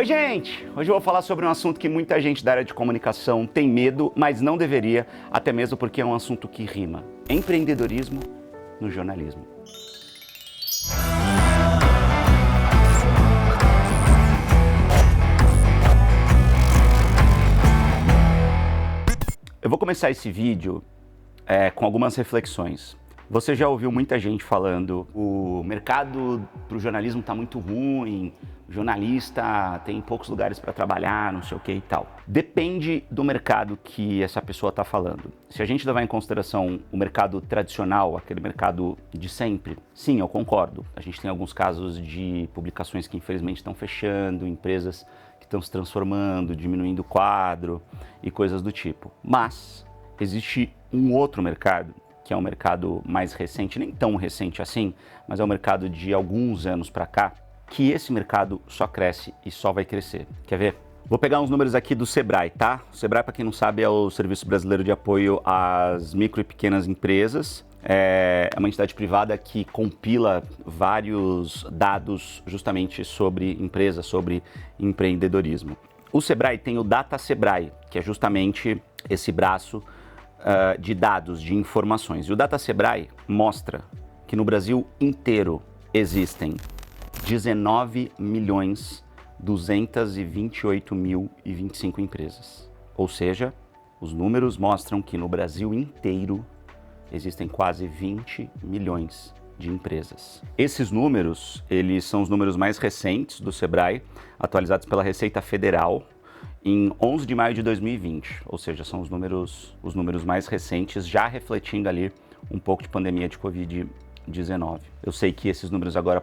Oi, gente! Hoje eu vou falar sobre um assunto que muita gente da área de comunicação tem medo, mas não deveria, até mesmo porque é um assunto que rima. Empreendedorismo no jornalismo. Eu vou começar esse vídeo com algumas reflexões. Você já ouviu muita gente falando o mercado para o jornalismo está muito ruim, o jornalista tem poucos lugares para trabalhar, não sei o que e tal. Depende do mercado que essa pessoa está falando. Se a gente levar em consideração o mercado tradicional, aquele mercado de sempre, sim, eu concordo. A gente tem alguns casos de publicações que infelizmente estão fechando, empresas que estão se transformando, diminuindo o quadro e coisas do tipo. Mas existe um outro mercado, que é um mercado mais recente, nem tão recente assim, mas é um mercado de alguns anos para cá, que esse mercado só cresce e só vai crescer. Quer ver? Vou pegar uns números aqui do Sebrae, tá? O Sebrae, para quem não sabe, é o Serviço Brasileiro de Apoio às Micro e Pequenas Empresas. É uma entidade privada que compila vários dados justamente sobre empresas, sobre empreendedorismo. O Sebrae tem o Data Sebrae, que é justamente esse braço de dados, de informações. E o Data Sebrae mostra que no Brasil inteiro existem 19.228.025 empresas. Ou seja, os números mostram que no Brasil inteiro existem quase 20 milhões de empresas. Esses números, eles são os números mais recentes do Sebrae, atualizados pela Receita Federal, em 11 de maio de 2020, ou seja, são os números mais recentes, já refletindo ali um pouco de pandemia de Covid-19. Eu sei que esses números agora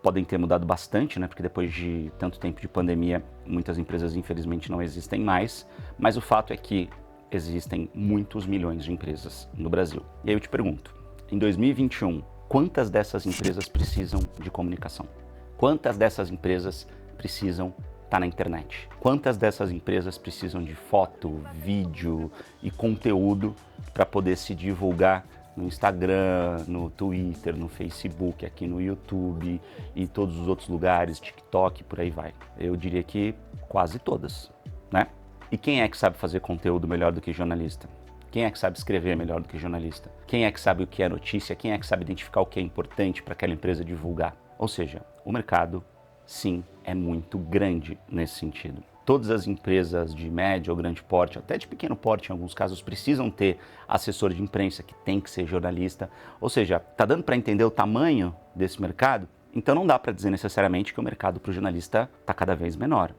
podem ter mudado bastante, né? Porque depois de tanto tempo de pandemia, muitas empresas infelizmente não existem mais, mas o fato é que existem muitos milhões de empresas no Brasil. E aí eu te pergunto, em 2021, quantas dessas empresas precisam de comunicação? Quantas dessas empresas precisam estar na internet? Quantas dessas empresas precisam de foto, vídeo e conteúdo para poder se divulgar no Instagram, no Twitter, no Facebook, aqui no YouTube e todos os outros lugares, TikTok, por aí vai? Eu diria que quase todas, né? E quem é que sabe fazer conteúdo melhor do que jornalista? Quem é que sabe escrever melhor do que jornalista? Quem é que sabe o que é notícia? Quem é que sabe identificar o que é importante para aquela empresa divulgar? Ou seja, o mercado, sim, é muito grande nesse sentido. Todas as empresas de médio ou grande porte, até de pequeno porte em alguns casos, precisam ter assessor de imprensa, que tem que ser jornalista. Ou seja, tá dando para entender o tamanho desse mercado? Então não dá para dizer necessariamente que o mercado para o jornalista está cada vez menor.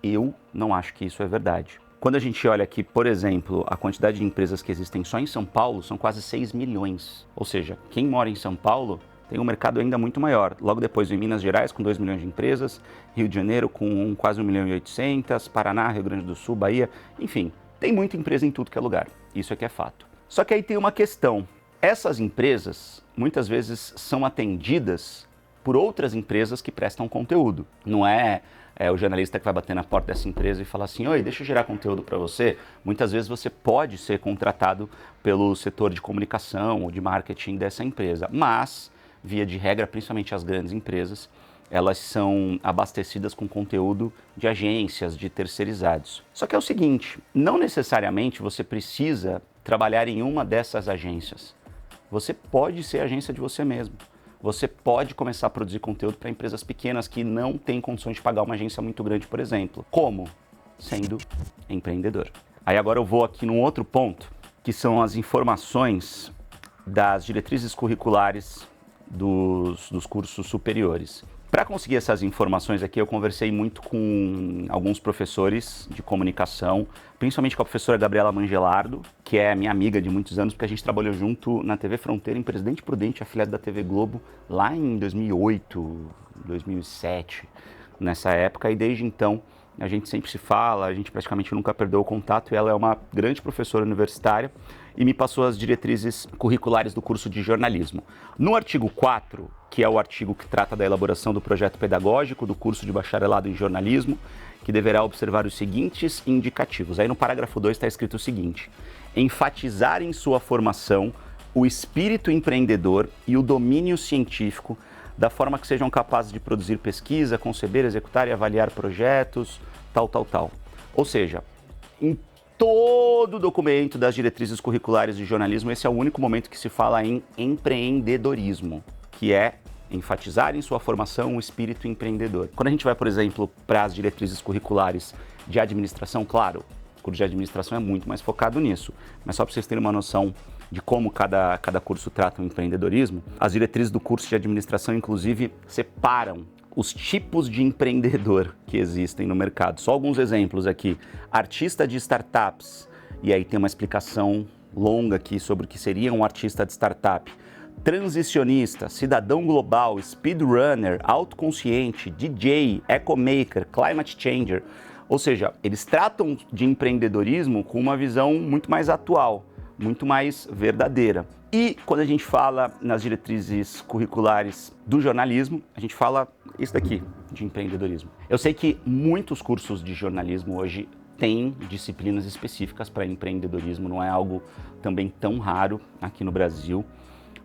Eu não acho que isso é verdade. Quando a gente olha aqui, por exemplo, a quantidade de empresas que existem só em São Paulo, são quase 6 milhões. Ou seja, quem mora em São Paulo tem um mercado ainda muito maior. Logo depois em Minas Gerais, com 2 milhões de empresas, Rio de Janeiro com quase 1.800.000, Paraná, Rio Grande do Sul, Bahia, enfim, tem muita empresa em tudo que é lugar. Isso é que é fato. Só que aí tem uma questão. Essas empresas, muitas vezes, são atendidas por outras empresas que prestam conteúdo. Não é o jornalista que vai bater na porta dessa empresa e falar assim, oi, deixa eu gerar conteúdo para você. Muitas vezes você pode ser contratado pelo setor de comunicação ou de marketing dessa empresa, mas via de regra, principalmente as grandes empresas, elas são abastecidas com conteúdo de agências, de terceirizados. Só que é o seguinte, não necessariamente você precisa trabalhar em uma dessas agências. Você pode ser agência de você mesmo. Você pode começar a produzir conteúdo para empresas pequenas que não têm condições de pagar uma agência muito grande, por exemplo. Como? Sendo empreendedor. Aí agora eu vou aqui num outro ponto, que são as informações das diretrizes curriculares dos cursos superiores. Para conseguir essas informações aqui, eu conversei muito com alguns professores de comunicação, principalmente com a professora Gabriela Mangelardo, que é minha amiga de muitos anos, porque a gente trabalhou junto na TV Fronteira, em Presidente Prudente, afiliado da TV Globo, lá em 2008, 2007, nessa época, e desde então a gente sempre se fala, a gente praticamente nunca perdeu o contato, e ela é uma grande professora universitária e me passou as diretrizes curriculares do curso de jornalismo. No artigo 4, que é o artigo que trata da elaboração do projeto pedagógico do curso de bacharelado em jornalismo, que deverá observar os seguintes indicativos. Aí no parágrafo 2 está escrito o seguinte: enfatizar em sua formação o espírito empreendedor e o domínio científico da forma que sejam capazes de produzir pesquisa, conceber, executar e avaliar projetos, tal. Ou seja, em todo documento das diretrizes curriculares de jornalismo, esse é o único momento que se fala em empreendedorismo, que é enfatizar em sua formação o espírito empreendedor. Quando a gente vai, por exemplo, para as diretrizes curriculares de administração, claro, o curso de administração é muito mais focado nisso, mas só para vocês terem uma noção de como cada curso trata o empreendedorismo, as diretrizes do curso de administração, inclusive, separam os tipos de empreendedor que existem no mercado. Só alguns exemplos aqui. Artista de startups, e aí tem uma explicação longa aqui sobre o que seria um artista de startup. Transicionista, cidadão global, speedrunner, autoconsciente, DJ, ecomaker, climate changer. Ou seja, eles tratam de empreendedorismo com uma visão muito mais atual, muito mais verdadeira. E quando a gente fala nas diretrizes curriculares do jornalismo, a gente fala isso daqui, de empreendedorismo. Eu sei que muitos cursos de jornalismo hoje têm disciplinas específicas para empreendedorismo, não é algo também tão raro aqui no Brasil.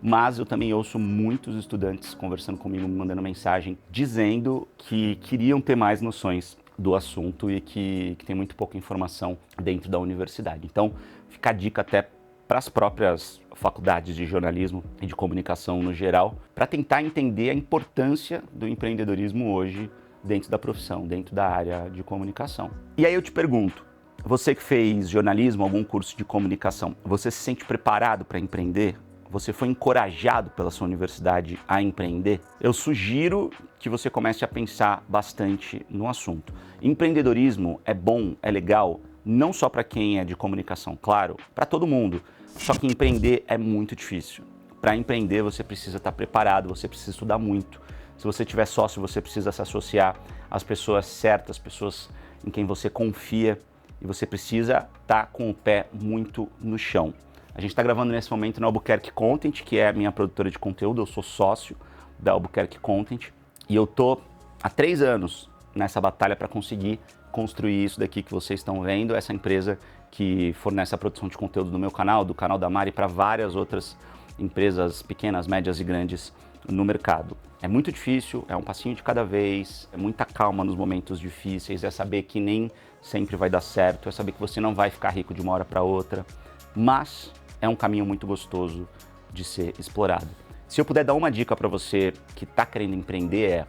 Mas eu também ouço muitos estudantes conversando comigo, me mandando mensagem, dizendo que queriam ter mais noções do assunto e que tem muito pouca informação dentro da universidade. Então, fica a dica até para as próprias faculdades de jornalismo e de comunicação no geral, para tentar entender a importância do empreendedorismo hoje dentro da profissão, dentro da área de comunicação. E aí eu te pergunto, você que fez jornalismo, algum curso de comunicação, você se sente preparado para empreender? Você foi encorajado pela sua universidade a empreender? Eu sugiro que você comece a pensar bastante no assunto. Empreendedorismo é bom, é legal, não só para quem é de comunicação, claro, para todo mundo. Só que empreender é muito difícil. Para empreender você precisa estar preparado, você precisa estudar muito. Se você tiver sócio, você precisa se associar às pessoas certas, pessoas em quem você confia, e você precisa estar com o pé muito no chão. A gente está gravando nesse momento na Albuquerque Content, que é a minha produtora de conteúdo. Eu sou sócio da Albuquerque Content e eu tô há 3 anos nessa batalha para conseguir construir isso daqui que vocês estão vendo, essa empresa que fornece a produção de conteúdo do meu canal, do canal da Mari, para várias outras empresas pequenas, médias e grandes no mercado. É muito difícil, é um passinho de cada vez, é muita calma nos momentos difíceis, é saber que nem sempre vai dar certo, é saber que você não vai ficar rico de uma hora para outra, mas é um caminho muito gostoso de ser explorado. Se eu puder dar uma dica para você que está querendo empreender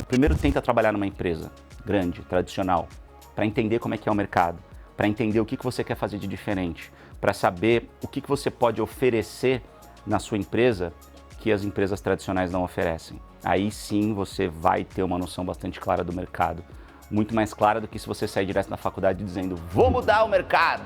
primeiro tenta trabalhar numa empresa grande, tradicional, para entender como é que é o mercado, para entender o que você quer fazer de diferente, para saber o que você pode oferecer na sua empresa que as empresas tradicionais não oferecem. Aí sim você vai ter uma noção bastante clara do mercado, muito mais clara do que se você sair direto na faculdade dizendo vou mudar o mercado,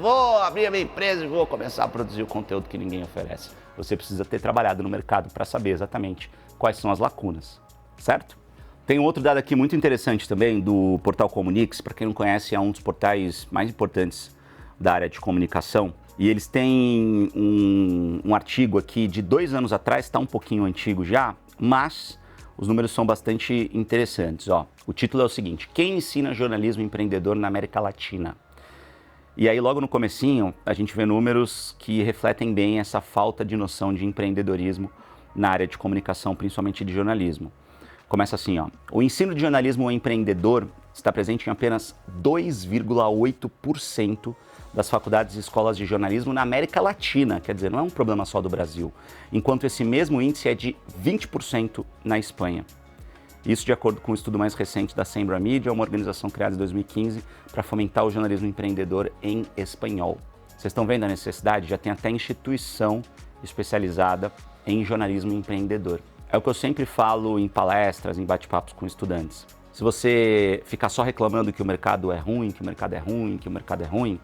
vou abrir a minha empresa e vou começar a produzir o conteúdo que ninguém oferece. Você precisa ter trabalhado no mercado para saber exatamente quais são as lacunas, certo? Tem um outro dado aqui muito interessante também do portal Comunix. Para quem não conhece, é um dos portais mais importantes da área de comunicação. E eles têm um artigo aqui de 2 anos atrás, está um pouquinho antigo já, mas os números são bastante interessantes. Ó, o título é o seguinte: Quem ensina jornalismo empreendedor na América Latina? E aí logo no comecinho a gente vê números que refletem bem essa falta de noção de empreendedorismo na área de comunicação, principalmente de jornalismo. Começa assim, ó: o ensino de jornalismo empreendedor está presente em apenas 2,8% das faculdades e escolas de jornalismo na América Latina, quer dizer, não é um problema só do Brasil, enquanto esse mesmo índice é de 20% na Espanha. Isso de acordo com um estudo mais recente da Sembra Media, uma organização criada em 2015 para fomentar o jornalismo empreendedor em espanhol. Vocês estão vendo a necessidade? Já tem até instituição especializada em jornalismo empreendedor. É o que eu sempre falo em palestras, em bate-papos com estudantes. Se você ficar só reclamando que o mercado é ruim, que o mercado é ruim, que o mercado é ruim,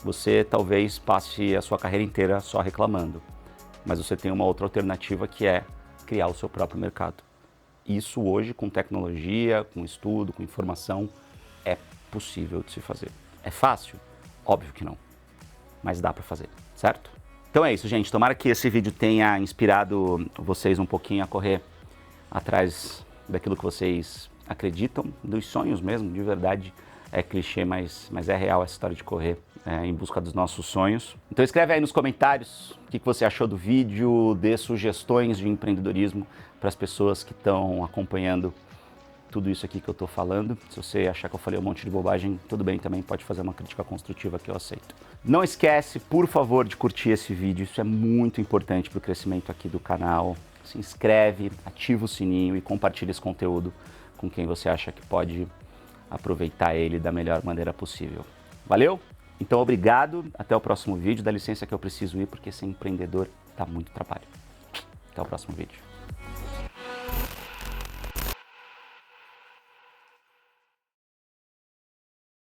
você talvez passe a sua carreira inteira só reclamando. Mas você tem uma outra alternativa que é criar o seu próprio mercado. Isso hoje, com tecnologia, com estudo, com informação, é possível de se fazer. É fácil? Óbvio que não, mas dá para fazer, certo? Então é isso, gente. Tomara que esse vídeo tenha inspirado vocês um pouquinho a correr atrás daquilo que vocês acreditam, dos sonhos mesmo, de verdade. É clichê, mas é real essa história de correr em busca dos nossos sonhos. Então escreve aí nos comentários o que você achou do vídeo, dê sugestões de empreendedorismo para as pessoas que estão acompanhando tudo isso aqui que eu estou falando. Se você achar que eu falei um monte de bobagem, tudo bem também, pode fazer uma crítica construtiva que eu aceito. Não esquece, por favor, de curtir esse vídeo, isso é muito importante para o crescimento aqui do canal. Se inscreve, ativa o sininho e compartilha esse conteúdo com quem você acha que pode aproveitar ele da melhor maneira possível. Valeu? Então obrigado, até o próximo vídeo. Dá licença que eu preciso ir porque ser empreendedor dá muito trabalho. Até o próximo vídeo.